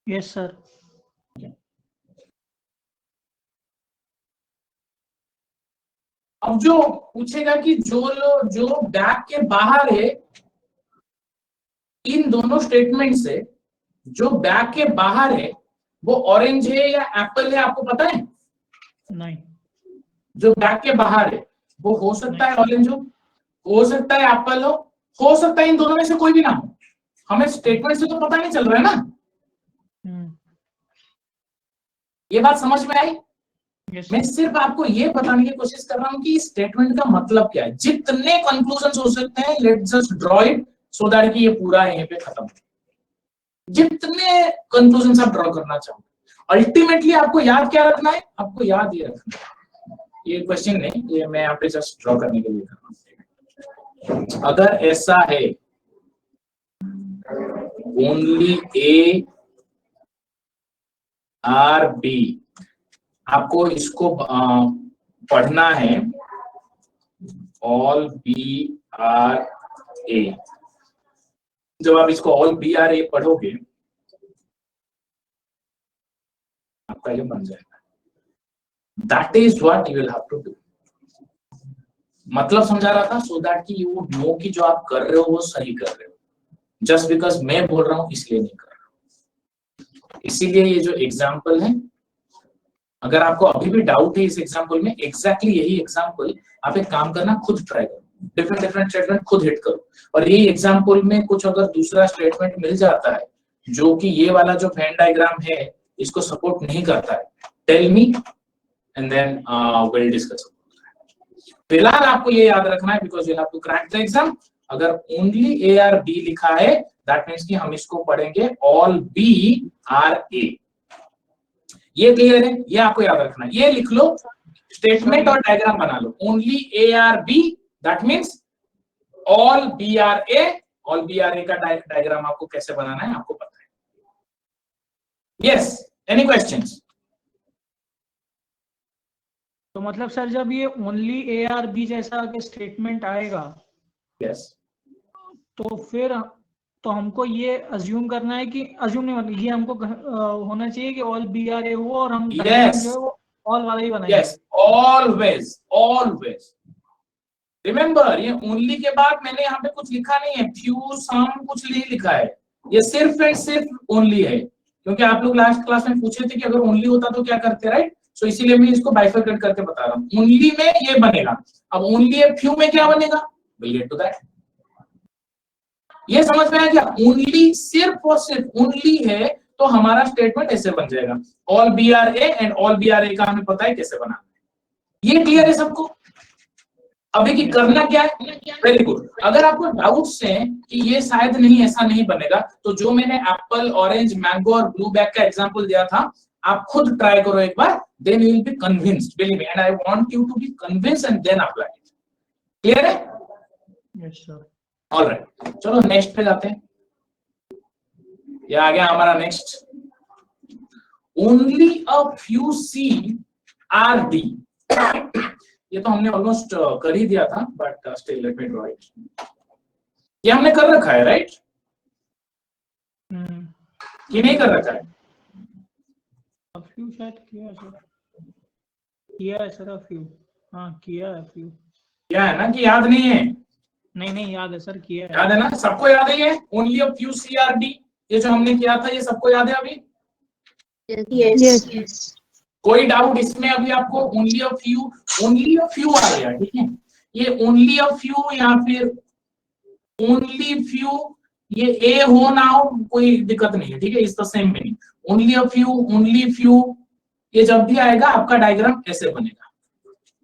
Yes sir. अब जो पूछेगा कि जो बैग के बाहर है, इन दोनों स्टेटमेंट से जो बैग के बाहर है वो ऑरेंज है या एप्पल है, आपको पता है? नहीं. जो बैग के बाहर है वो हो सकता है ऑरेंज हो सकता है एप्पल हो सकता है इन दोनों में से कोई भी ना हो. हमें स्टेटमेंट से तो पता नहीं चल रहा है ना. ये बात समझ में आई? मैं सिर्फ आपको ये बताने की कोशिश कर रहा हूं कि स्टेटमेंट का मतलब क्या है. जितने कंक्लूजन हो सकते हैं, let's just draw it so that कि ये पूरा यहीं पे खत्म हो. जितने कंक्लूजन आप ड्रॉ करना चाहो, अल्टीमेटली आपको याद क्या रखना है? आपको याद ये रखना है. ये क्वेश्चन नहीं, ये मैं यहाँ पे जस्ट ड्रॉ करने के लिए कर रहा हूँ. अगर ऐसा है ओनली ए आर बी, आपको इसको पढ़ना है ऑल बी आर ए. जब आप इसको ऑल बी आर ए पढ़ोगे आपका ये बन जाएगा. That is what you will have to do. मतलब समझा रहा था, सो दैट कि यू वुड नो कि जो आप कर रहे हो वो सही कर रहे हो. जस्ट बिकॉज मैं बोल रहा हूं इसलिए नहीं कर रहा हूं. इसीलिए ये जो एग्जाम्पल है, अगर आपको अभी भी डाउट है इस एग्जाम्पल में, एग्जैक्टली यही एग्जाम्पल आप एक काम करना, खुद ट्राई करो, डिफरेंट स्टेटमेंट खुद हिट करो. और यही एग्जाम्पल में कुछ अगर दूसरा स्टेटमेंट मिल जाता है जो कि ये वाला जो वेन डायग्राम है इसको सपोर्ट नहीं करता है, tell me and then will discuss. फिलहाल आपको ये याद रखना है because you have to crack the exam. अगर ओनली ए आर बी लिखा है दैट मीन्स कि हम इसको पढ़ेंगे ऑल बी आर ए. ये क्लियर है? ये आपको याद रखना है. ये लिख लो, स्टेटमेंट और डायग्राम बना लो. Only A are B that means all B are A. All B are A का डायग्राम आपको कैसे बनाना है आपको पता है. Yes, any questions? तो मतलब सर जब ये ओनली ए आर बी जैसा स्टेटमेंट आएगा, यस, तो फिर तो हमको ये अज्यूम करना है कि अज्यूम नहीं, मतलब ये हमको होना चाहिए कि ऑल बी आर ए हो और हम Yes. जो है वो ऑल वाला ही बनाएंगे. यस, ऑलवेज रिमेंबर, ये ओनली के बाद मैंने यहाँ पे कुछ लिखा नहीं है, फ्यू सम कुछ नहीं लिखा है. ये सिर्फ एंड सिर्फ ओनली है, क्योंकि आप लोग लास्ट क्लास में पूछे थे कि अगर ओनली होता तो क्या करते, राइट? सो इसीलिए मैं इसको बाइफरकेट करके बता रहा हूँ. ओनली में ये बनेगा. अब ओनली है, फ्यू में क्या बनेगा? Will get to that. ये समझ में आया क्या? ओनली सिर्फ और सिर्फ ओनली है तो हमारा स्टेटमेंट ऐसे बन जाएगा, all B are A. And all B are A का हमें पता है कैसे बनाना है. ये क्लियर है सबको? अभी की करना क्या है? Very good. अगर आपको डाउट्स हैं कि ये शायद नहीं, ऐसा नहीं बनेगा, तो जो मैंने एप्पल, ऑरेंज, मैंगो और ब्लू बैग का एग्जांपल दिया था, आप खुद ट्राई करो एक बार, then you will be convinced, believe me, and I want you to be convinced and then apply it. Clear है? Yes, sir. All right, चलो नेक्स्ट पे जाते हैं. ये आ गया हमारा next. Only a few C are D. ये तो हमने ऑलमोस्ट कर ही दिया था, but still let me draw it. ये हमने कर रखा है, राइट? कि नहीं कर रखा है? A few शायद किया है सर. किया है सर, a few. हाँ किया है few. क्या है ना कि याद नहीं है? नहीं याद है सर, किया है. याद है ना? सबको याद है ये? Only a few C are D. ये जो हमने किया था ये सबको याद है अभी? Yes. कोई डाउट इसमें अभी आपको? ओनली अ फ्यू आ गया, ठीक है? ये ओनली अ फ्यू या फिर ओनली फ्यू, ये ए हो ना हो कोई दिक्कत नहीं है, ठीक है? इस the same meaning. Only few ये जब भी आएगा आपका डायग्राम ऐसे बनेगा.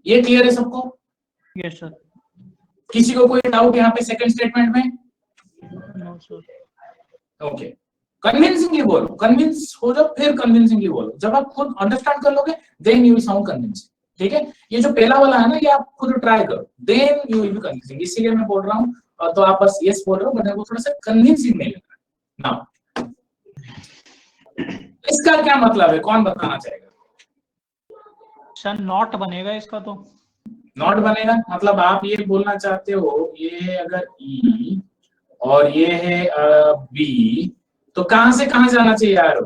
ये क्लियर है सबको? Yes sir. किसी को कोई डाउट यहाँ पे सेकंड स्टेटमेंट में? No sir. ओके. कन्विंसिंगली बोलो, कन्विंस हो जाओ फिर कन्विंसिंगली बोलो. जब आप खुद अंडरस्टैंड कर लोगे then you will sound convincing, ठीक है? ये जो पहला वाला है ना, ये आप खुद ट्राई करो, then you will be convincing. इसीलिए मैं बोल रहा हूँ. तो आप बस यस बोल रहे हो, बट वो थोड़ा सा कन्विंसिंग नहीं लग रहा. नाउ इसका क्या मतलब है, कौन बताना चाहेगा? सर नॉट बनेगा इसका. तो नॉट बनेगा मतलब आप ये बोलना चाहते हो, ये अगर ई और ये है बी, तो कहां से कहां जाना चाहिए यार?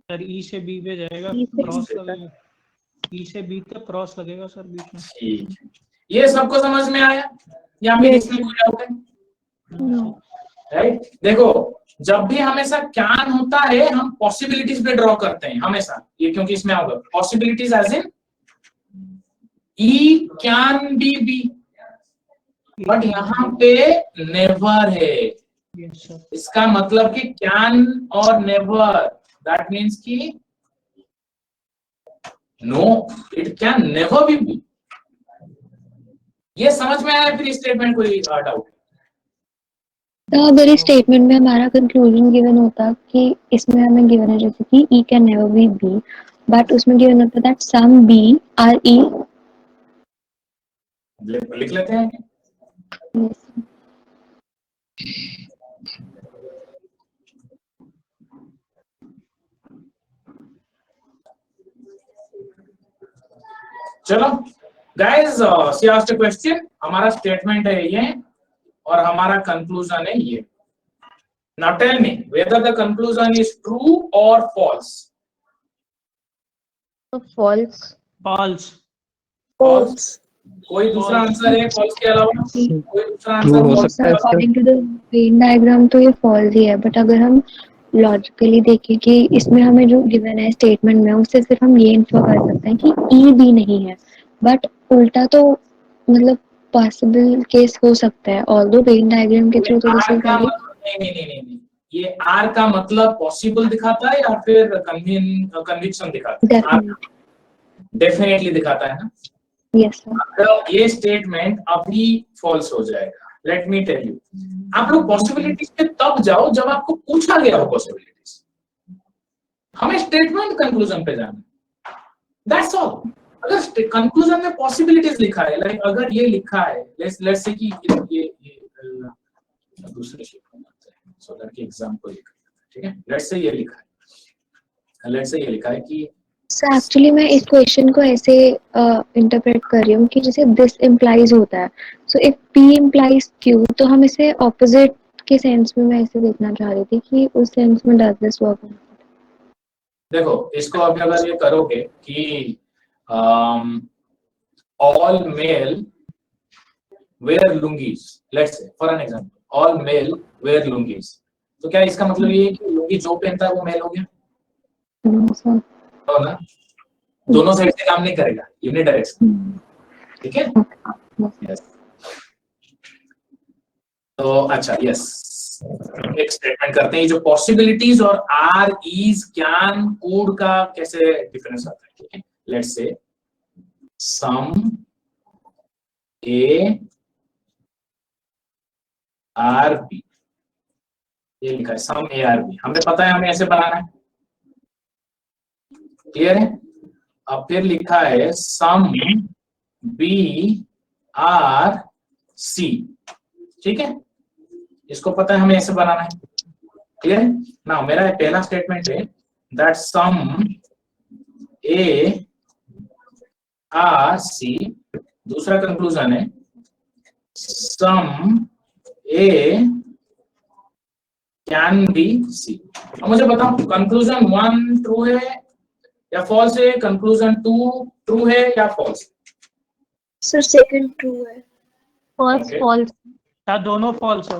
सर ई से बी पे जाएगा, क्रॉस लगेगा. ई से बी पे क्रॉस लगेगा सर बीच में. ठीक है. ये सबको समझ में आया या फिर इसमें कोई डाउट है? राइट. देखो, जब भी हमेशा कैन होता है हम पॉसिबिलिटीज पे ड्रॉ करते हैं हमेशा. ये क्योंकि इसमें होगा possibilities as in E can be B, but यहाँ पे नेवर है. Yes sir. इसका मतलब कि कैन और नेवर, दैट मीन्स कि no, it can never be. ये समझ में आया? फिर स्टेटमेंट कोई डाउट? तो अगर इस स्टेटमेंट में हमारा कंक्लूजन गिवन होता कि इसमें हमें गिवन है जैसे कि E can never be B, but उसमें गिवन होता that some B are E. लिख लेते हैं. चलो guys, she asked a question. हमारा स्टेटमेंट है ये और हमारा कंक्लूजन है ये. Now tell me whether the conclusion is true और फॉल्स. फॉल्स. False. कोई दूसरा आंसर है फॉल्स के अलावा? कोई दूसरा True हो आंसर? सकता है इसका. According to the Venn diagram तो ये फॉल्स ही है, बट अगर हम लॉजिकली देखें कि इसमें हमें जो गिवन है स्टेटमेंट में, उससे सिर्फ हम ये इन्फर कर सकते हैं कि ई भी नहीं है. बट उल्टा तो मतलब पॉसिबल केस हो सकता है, ऑल्दो वेन डायग्राम के थ्रू तो दिस इज वेरी. नहीं, ये आर का मतलब पॉसिबल दिखाता है या फिर कन्विक्शन दिखाता है? डेफिनेटली दिखाता है ना. Yes sir. अगर ये स्टेटमेंट अभी फॉल्स हो जाएगा, लेट मी टेल यू. आप लोग पॉसिबिलिटीज पे तब जाओ जब आपको पूछा गया हो पॉसिबिलिटीज. हमें स्टेटमेंट कंक्लूजन पे जाना, दैट्स ऑल. अगर कंक्लूजन में पॉसिबिलिटीज लिखा है, लाइक अगर ये लिखा है, लेट्स से कि ये दूसरे शेप में आता है, सो दैट कि एग्जांपल लिखा है, ठीक है? लेट्स से ये लिखा है, लेट्स से ये लिखा है कि सर एक्चुअली मैं इस क्वेश्चन को ऐसे इंटरप्रेट कर रही हूँ कि जैसे दिस इम्प्लाइज होता है, so if P implies Q, तो हम इसे ऑपोजिट के सेंस में मैं ऐसे देखना चाह रही थी कि उस सेंस में डज दिस वर्क. देखो, इसको अभी अगर ये करोगे कि all male wear lungis, let's say for an example, all male wear lungis, तो क्या इसका मतलब ये है कि लुंगी जो पहनता है वो मेल हो गया? हो ना? दोनों साइड से काम नहीं करेगा, यूनिडायरेक्शन. ठीक है? यस. तो अच्छा, यस, एक स्टेटमेंट करते हैं. जो पॉसिबिलिटीज और आर, इज, कैन, कुड का कैसे डिफरेंस आता है, ठीक है? Let's say some A are B, ये लिखा है सम ए आर बी. हमें पता है हमें ऐसे बनाना है. क्लियर है? अब फिर लिखा है सम बी आर सी, ठीक है, इसको पता है हमें ऐसे बनाना है, क्लियर है ना। मेरा पहला स्टेटमेंट है that some A R C, दूसरा कंक्लूजन है सम ए कैन बी सी। अब मुझे बताओ कंक्लूजन 1 ट्रू है या फॉल्स है, कंक्लूजन 2 ट्रू है या फॉल्स? सर सेकंड ट्रू है। First Okay. फॉल्स। क्या दोनों फॉल्स है?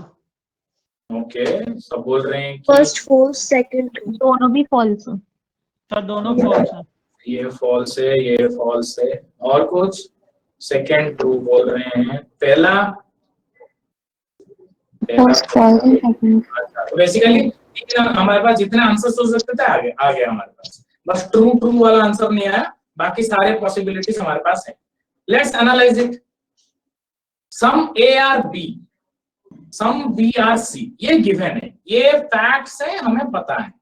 ओके, सब बोल रहे हैं कि फर्स्ट फॉल्स सेकंड ट्रू। दोनों भी फॉल्स है। क्या दोनों फॉल्स है? ये फॉल्स है, ये फॉल्स है, और कुछ सेकंड ट्रू बोल रहे हैं, पहला फर्स्ट फॉल्स एंड सेकंड। तो बेसिकली हमारे पास जितने आंसर्स हो सकते थे आ गया हमारे पास, बस ट्रू ट्रू वाला आंसर नहीं आया, बाकी सारे पॉसिबिलिटीज हमारे पास है। Let's analyse it. Some A are B, some B are C, ये गिवन है, ये फैक्ट्स है, हमें पता है,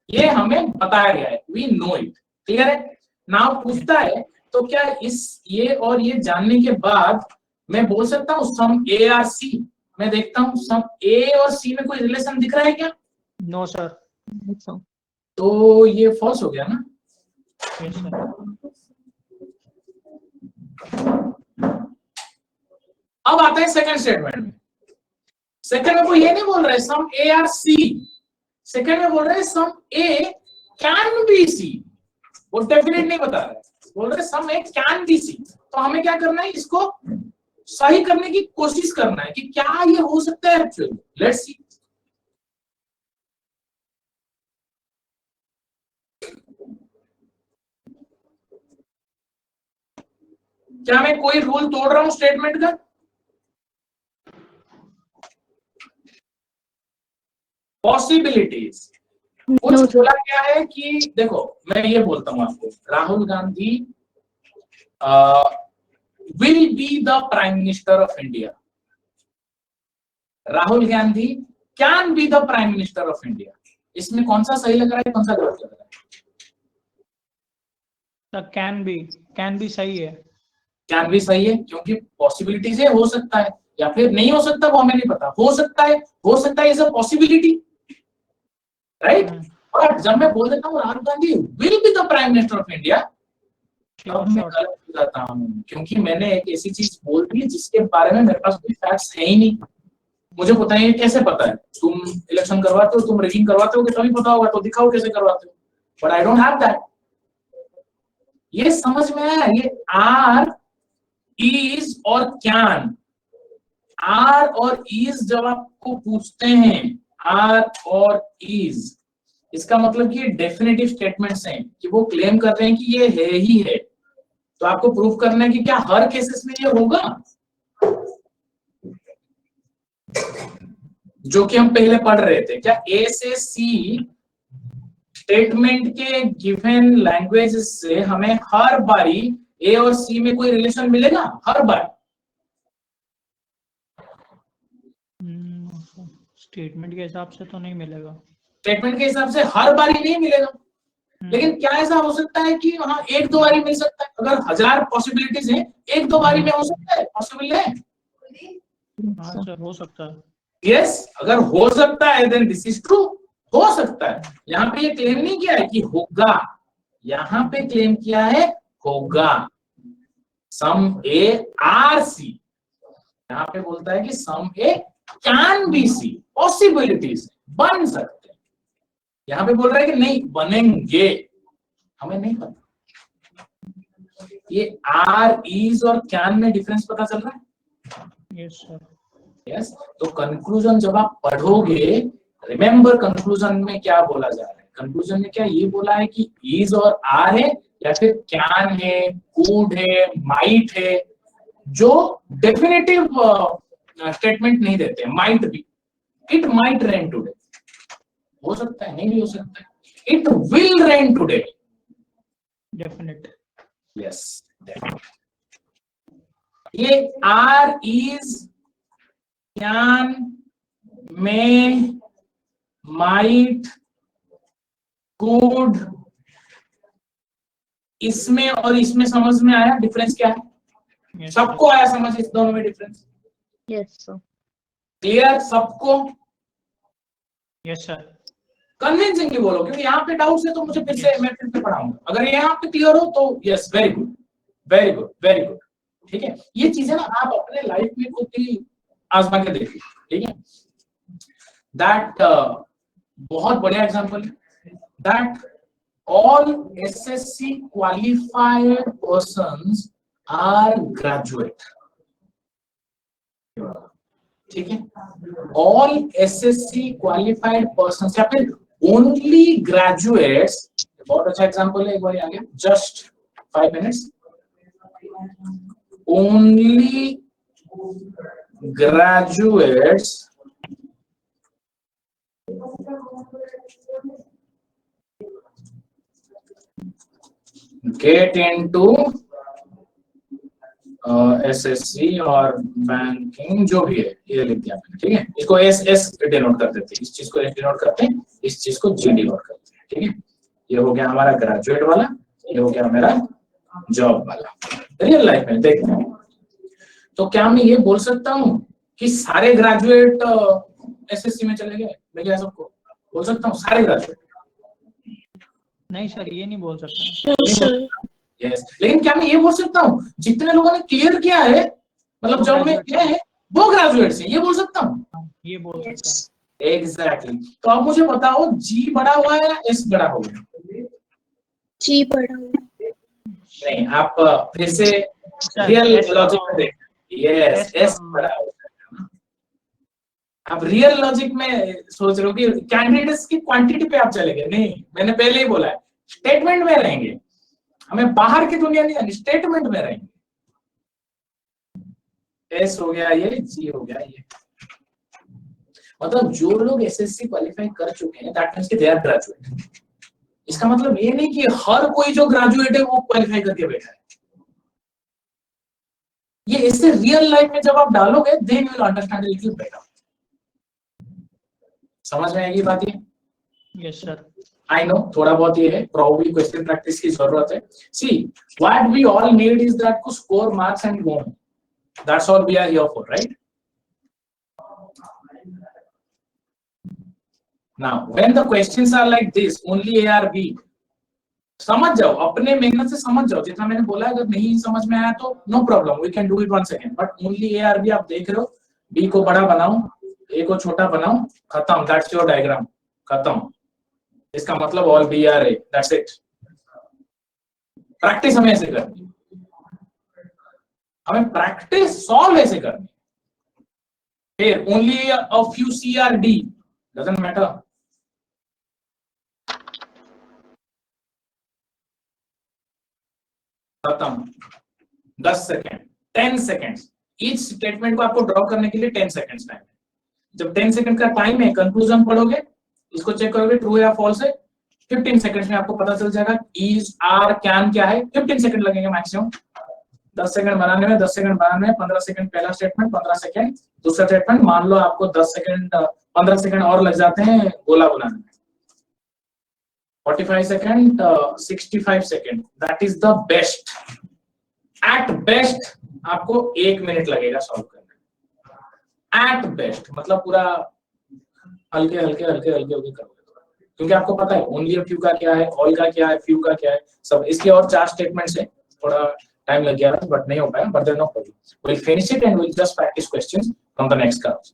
ये हमें बताया गया है, वी नो इट, क्लियर है। नाउ पूछता है तो क्या इस ये और ये जानने के बाद मैं बोल सकता हूँ सम ए आर सी? मैं देखता हूँ सम ए और सी में कोई रिलेशन दिख रहा है क्या? No sir. तो ये फॉल्स हो गया ना। Yes sir. अब आता है सेकंड स्टेटमेंट में। सेकंड में कोई ये नहीं बोल रहा है सम ए आर सी, सेकंड में बोल रहा है सम ए कैन बी सी, वो डेफिनेट नहीं बता रहा है, बोल रहे सम ए कैन बी सी। तो हमें क्या करना है, इसको सही करने की कोशिश करना है कि क्या ये हो सकता है एक्चुअली। Let's see. क्या मैं कोई रूल तोड़ रहा हूं स्टेटमेंट का? पॉसिबिलिटीज कुछ बोला गया है कि देखो मैं ये बोलता हूं आपको, Rahul Gandhi will be the prime minister of India, Rahul Gandhi can be the prime minister of India. इसमें कौन सा सही लग रहा है, कौन सा गलत लग रहा है? कैन बी सही है। कैन भी सही है क्योंकि पॉसिबिलिटीज है, हो सकता है या फिर नहीं हो सकता, वो हमें नहीं पता, हो सकता है इज अ पॉसिबिलिटी, राइट। और जब मैं बोल देता हूँ Rahul Gandhi will be the prime minister of India, तब मैं गलत हो जाता हूँ क्योंकि मैंने एक ऐसी चीज बोल दी जिसके बारे में मेरे पास कोई फैक्ट्स है ही नहीं। मुझे पता है, कैसे पता है? तुम इलेक्शन करवाते हो, तुम रिगिंग करवाते हो, तभी पता होगा, तो दिखाओ कैसे करवाते हो, but I don't have that. ये समझ में आया? ये आर इज और कैन, आर और इज जब आपको पूछते हैं आर और इज, इसका मतलब कि ये डेफिनेटिव स्टेटमेंट्स हैं कि वो क्लेम कर रहे हैं कि ये है ही है। तो आपको प्रूव करना है कि क्या हर केसेस में ये होगा, जो कि हम पहले पढ़ रहे थे। क्या ए से सी स्टेटमेंट के गिवन लैंग्वेजेस से हमें हर बारी ए और सी में कोई रिलेशन मिलेगा? हर बार स्टेटमेंट के हिसाब से तो नहीं मिलेगा। स्टेटमेंट के हिसाब से हर बारी नहीं मिलेगा, लेकिन क्या ऐसा हो सकता है कि वहां एक दो बारी मिल सकता है? अगर 1000 पॉसिबिलिटीज हैं, एक दो बारी में हो सकता है, पॉसिबल है। हाँ सर, हो सकता है। यस, अगर हो सकता है देन दिस इज ट्रू, हो सकता है। यहाँ पे ये क्लेम नहीं किया है कि होगा, यहाँ पे क्लेम किया है होगा। सम ए आर सी, यहाँ पे बोलता है कि सम ए कैन बी सी, पॉसिबिलिटीज बन सकते हैं। यहाँ पे बोल रहा है कि नहीं बनेंगे, हमें नहीं पता। ये आर इज और कैन में डिफरेंस पता चल रहा है? Yes sir. यस। तो कंक्लूजन जब आप पढ़ोगे, रिमेंबर कंक्लूजन में क्या बोला जा रहा है। कंक्लूजन में क्या ये बोला है कि इज और आर है या फिर कैन है, कुड है, माइट है, जो डेफिनेटिव स्टेटमेंट नहीं देते। माइट भी, इट माइट रेन टुडे, हो सकता है, नहीं भी हो सकता है। It will rain today, definite. Yes. ये are is, can, may, might, could, इसमें और इसमें समझ में आया डिफरेंस क्या है? Yes, सबको आया समझ इस दोनों में डिफरेंस? Yes, sir. क्लियर सबको? yes sir. कन्विंसिंगली बोलो, क्योंकि यहाँ पे डाउट है तो मुझे मैं फिर से पढ़ाऊंगा। अगर यहाँ पे क्लियर हो तो yes, very good very good very good. ठीक है, ये चीजें ना आप अपने लाइफ में खुद ही आजमा के देखिए। ठीक है, दैट बहुत बढ़िया एग्जांपल है that all SSC qualified persons are graduate. ठीक है, ऑल एसएससी क्वालिफाइड पर्सन या फिर ओनली ग्रेजुएट्स, बहुत अच्छा एग्जांपल है, एक बार आ गया, just 5 minutes, only graduates get into SSC और बैंकिंग, जो भी है ये लिख दिया मैंने। ठीक है, इसको एस एस डिनोट कर देते हैं, इस चीज को एस डिनोट करते हैं, इस चीज को जी डिनोट करते हैं। ठीक है, ये हो गया हमारा ग्रेजुएट वाला, ये हो गया मेरा जॉब वाला। रियल लाइफ में देखते हैं तो क्या मैं ये बोल सकता हूँ कि सारे ग्रेजुएट एसएससी में चले गए? मैं क्या सबको बोल सकता हूँ सारे ग्रेजुएट? नहीं सर, ये नहीं बोल सकता। No, sir. यस, लेकिन क्या मैं ये बोल सकता हूँ जितने लोगों ने क्लियर किया है, मतलब जॉब में किया है, वो ग्रेजुएट्स हैं, ये बोल सकता हूँ? ये बोल सकता Yes. एग्जैक्टली। तो अब मुझे बताओ, जी बड़ा हुआ है या एस बड़ा हो गया? G पढ़ा हुआ. नहीं, आप फिर से Sir, रियल S लॉजिक में देखें। यस, S एस बड़ा हो गया। आप रियल लॉजिक में सोच रहे हो कि कैंडिडेट्स की क्वांटिटी पे आप चले गए। नहीं, मैंने पहले ही बोला है, स्टेटमेंट में रहेंगे, हमें बाहर की दुनिया नहीं आनी, स्टेटमेंट में रहेंगे। एस हो गया ये, जी हो गया ये। मतलब जो लोग एसएससी क्वालिफाई कर चुके हैं, दैट मींस कि दे आर ग्रेजुएट। इसका मतलब ये नहीं कि हर कोई जो ग्रेजुएट है वो क्वालिफाई करके बैठा है। ये इससे रियल लाइफ में जब आप डालोगे, then you will understand it little better. समझ में आएगी बात ये? Yes sir. आई नो थोड़ा बहुत ये है, प्रॉब्ली क्वेश्चन प्रैक्टिस की जरूरत है। See what we all need is that to score marks and go home. That's all we are here for, right? Now, when the questions are like this, only A or B, समझ जाओ, अपने मेहनत से समझ जाओ। जितना मैंने बोला, अगर नहीं समझ में आया तो no problem, we can do it once again, but only A और B आप देख रहे हो। B को बड़ा बनाओ, A को छोटा बनाओ, खत्म, दैट्स योर डायग्राम, खत्म। इसका मतलब all B or A, that's it. Practice हमें ऐसे करनी है, हमें प्रैक्टिस सॉल्व ऐसे करनी है। फिर only a few C or D, doesn't matter। खत्म, 10 सेकेंड, 10 सेकेंड्स। ईच स्टेटमेंट को आपको ड्रॉ करने के लिए 10 सेकेंड्स टाइम है। जब 10 सेकेंड का टाइम है, कंक्लूजन पढ़ोगे, इसको चेक करोगे ट्रू या फॉल्स है, 15 सेकेंड्स में आपको पता चल जाएगा इज आर कैन क्या है। 15 सेकेंड लगेंगे मैक्सिमम। 10 सेकेंड बनाने में, 10 सेकेंड बनाने में, 15 सेकेंड पहला स्टेटमेंट, 15 सेकेंड दूसरा स्टेटमेंट। मान लो आपको 10 सेकेंड 15 सेकेंड और लग जाते हैं गोला बनाने में, 45 second 65 second, that is the best. At best आपको 1 मिनट लगेगा सॉल्व करने में, एट बेस्ट। मतलब पूरा हल्के हल्के हल्के हल्के होके करोगे, क्योंकि आपको पता है ओनली अ फ्यू का क्या है, ऑल का क्या है, फ्यू का क्या है, सब। इसके और 4 स्टेटमेंट्स है, थोड़ा टाइम लग गया बट नहीं हो पाया, but there no problem, we'll finish it and we'll just practice questions from the next class।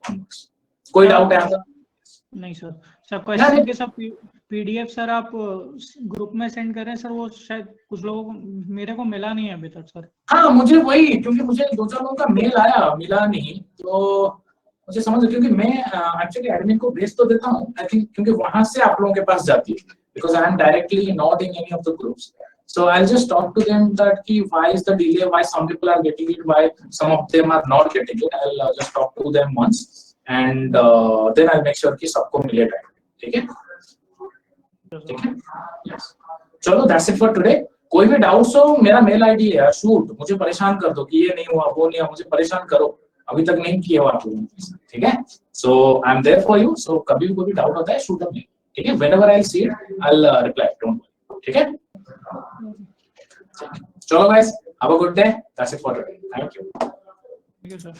कोई डाउट है आपका? नहीं सर। सर क्वेश्चन के सब पीडीएफ सर आप ग्रुप में सेंड कर रहे हैं सर, वो शायद कुछ लोगों को, मेरे को मिला नहीं है अभी तक सर। हाँ, मुझे वही, क्योंकि मुझे 2-4 लोगों का मेल आया, मिला नहीं, तो मुझे समझ, क्योंकि मैं एक्चुअली एडमिन को भेज तो देता हूँ, आई थिंक, क्योंकि वहां से आप लोगों के पास जाती है, because I am directly not in any of the groups. So I'll just talk to them that why is the delay, why some people are getting it, why some of them are not getting it. I'll just talk to them once and then I'll make sure कि सबको मिले time. ठीक है? ठीक है? Yes. चलो, that's it for today। कोई भी डाउट्स हो, मेरा मेल आईडी है, शूट, मुझे परेशान कर दो कि ये नहीं हुआ, वो नहीं हुआ, मुझे परेशान करो, अभी तक नहीं किए हो आप लोगों ने। ठीक है? So I'm there for you। So कभी भी कोई भी डाउट होता है, शूट अप। ठीक है? Whenever I'll see it, I'll reply। Don't worry। ठीक है? चलो guys, have a good day. That's it for today. Thank you. Thank you, sir.